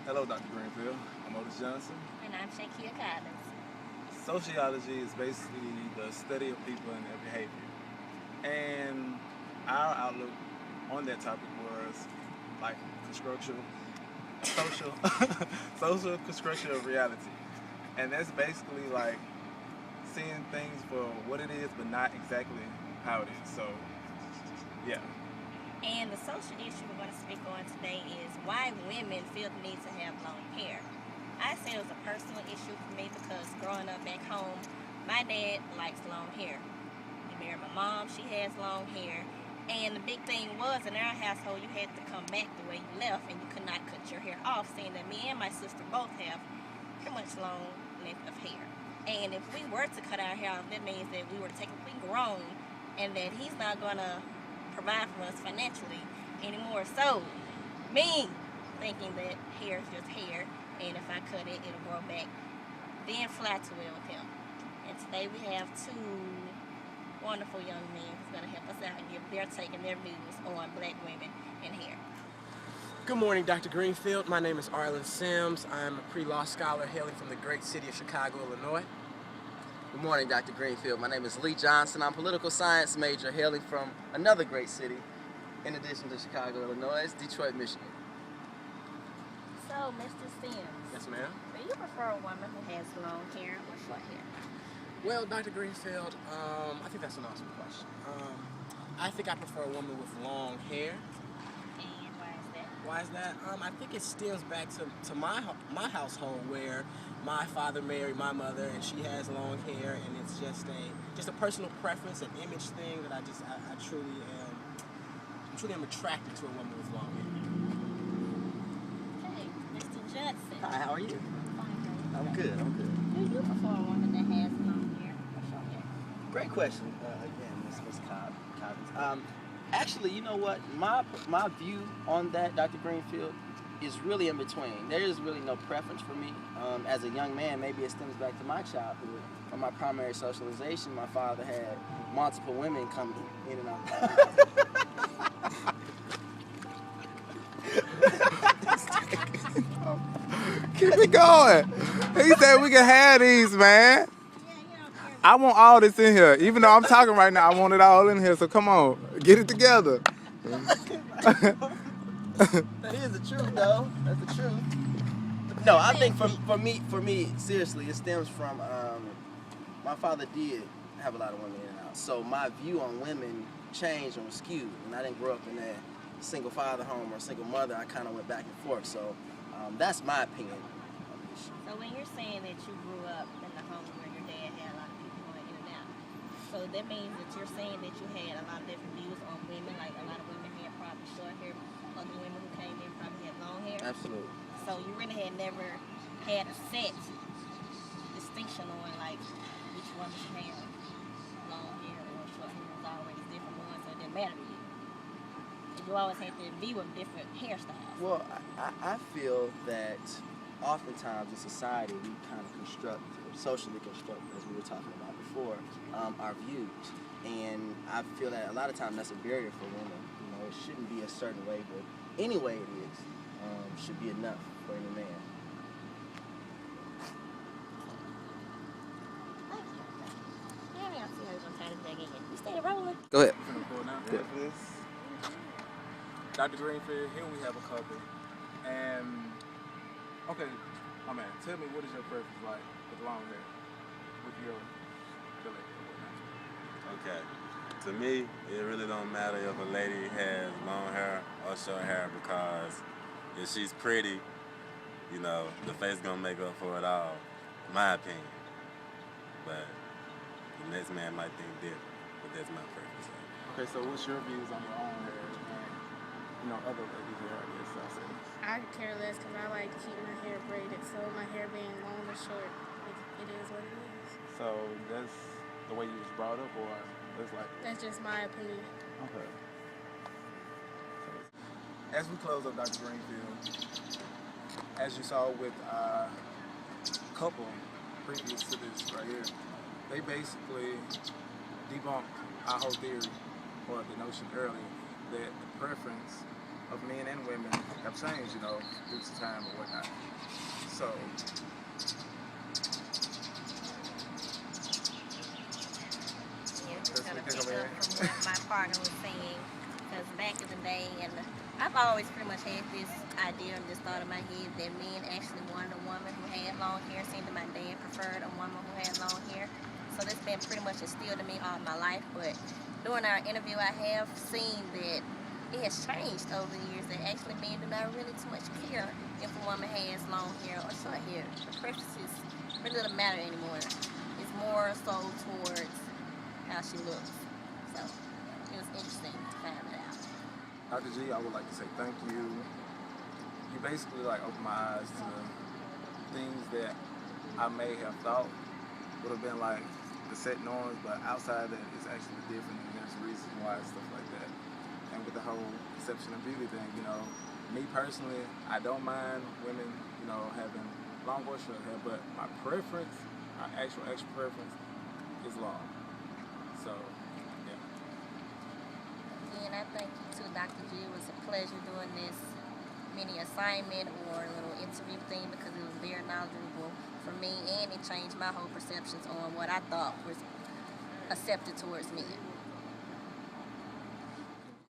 Hello, Dr. Greenfield. I'm Otis Johnson. And I'm Shankeya. Sociology is basically the study of people and their behavior. And our outlook on that topic was like construction, social, social construction of reality. And that's basically like seeing things for what it is, but not exactly how it is. So, yeah. And the social issue we're going to speak on today is why women feel the need to have long hair. I say it was a personal issue for me because growing up back home, my dad likes long hair. He married my mom, she has long hair. And the big thing was in our household, you had to come back the way you left and you could not cut your hair off, saying that me and my sister both have pretty much long length of hair. And if we were to cut our hair off, that means that we were technically grown and that he's not going to provide for us financially anymore. So, me thinking that hair is just hair, and if I cut it, it'll grow back, then fly too well with him. And today we have two wonderful young men who's going to help us out and give their take and their views on black women and hair. Good morning, Dr. Greenfield. My name is Arlen Sims. I'm a pre-law scholar hailing from the great city of Chicago, Illinois. Good morning, Dr. Greenfield. My name is Lee Johnson. I'm a political science major hailing from another great city, in addition to Chicago, Illinois, it's Detroit, Michigan. So, Mr. Sims. Yes, ma'am. Do you prefer a woman who has long hair or short hair? Well, Dr. Greenfield, I think that's an awesome question. I think I prefer a woman with long hair. And why is that? Why is that? I think it stems back to my household where my father married my mother and she has long hair, and it's just a personal preference, an image thing that I truly am attracted to a woman with long hair. Okay, Mr. Johnson. Hi, how are you? Fine. I'm good. Do you prefer a woman that has long hair or short hair? Great question, again, Ms. Cobbins. Actually, you know what? My view on that, Dr. Greenfield, is really in between. There is really no preference for me. As a young man, maybe it stems back to my childhood. From my primary socialization, my father had multiple women come in and out. Keep it going. He said we can have these, man. I want all this in here. Even though I'm talking right now, I want it all in here. So come on, get it together. That is the truth, though. That's the truth. No, I think for me, seriously, it stems from my father did have a lot of women in and out. So my view on women changed and was skewed. And I didn't grow up in that single father home or single mother. I kind of went back and forth. So that's my opinion on the issue. So when you're saying that you grew up in the home where your dad had a lot of people going in and out, so that means that you're saying that you had a lot of different views on women, like a lot of women had probably short hair, other women who came in probably had long hair. Absolutely. So you really had never had a set distinction on like which one should have long hair or short hair. It was always different ones, so it didn't matter to you. You always had the view of different hairstyles. Well, I feel that oftentimes in society we kind of construct, or socially construct, as we were talking about before, our views. And I feel that a lot of times that's a barrier for women. You know, it shouldn't be a certain way, but any way it is should be enough for any man. Thank you. Yeah, I see how you're going to tie this back in. You stay rolling. Go ahead. Dr. Greenfield, here we have a couple. And, okay, my man, tell me, what is your preference like with long hair? With your lady or whatnot? Okay. To me, it really don't matter if a lady has long hair or short hair, because if she's pretty, you know, the face gonna make up for it all, in my opinion. But the next man might think different, but that's my preference. Okay, so what's your views on your own hair and, you know, other ladies' hair, I guess I'll say? I could care less because I like to keep my hair braided, so my hair being long or short, it is what it is. So that's the way you was brought up, or that's like... That's just my opinion. Okay. As we close up Dr. Greenfield, as you saw with a couple previous to this right here, they basically debunked our whole theory, or the notion earlier, that the preference of men and women have changed, you know, due to time or whatnot. So, Yeah, just That's kind of what pick they up go from what my partner was saying. Because back in the day, and I've always pretty much had this idea and this thought in my head that men actually wanted a woman who had long hair. Seemed that my dad preferred a woman who had long hair. So that's been pretty much instilled in me all my life. But during our interview, I have seen that it has changed over the years. That actually men do not really too much care if a woman has long hair or short hair. The preferences really don't matter anymore. It's more so towards how she looks. So it was interesting to find that out. Dr. G, I would like to say thank you. You basically like opened my eyes to things that I may have thought would have been like the set norms, but outside that it's actually different and there's reasons why and stuff like that. And with the whole perception of beauty thing, you know, me personally, I don't mind women, you know, having long or short hair, but my preference, my actual preference is long. So, yeah. Again, I thank you too, Dr. G. It was a pleasure doing this mini assignment or a little interview thing because it was very knowledgeable for me and it changed my whole perceptions on what I thought was accepted towards men.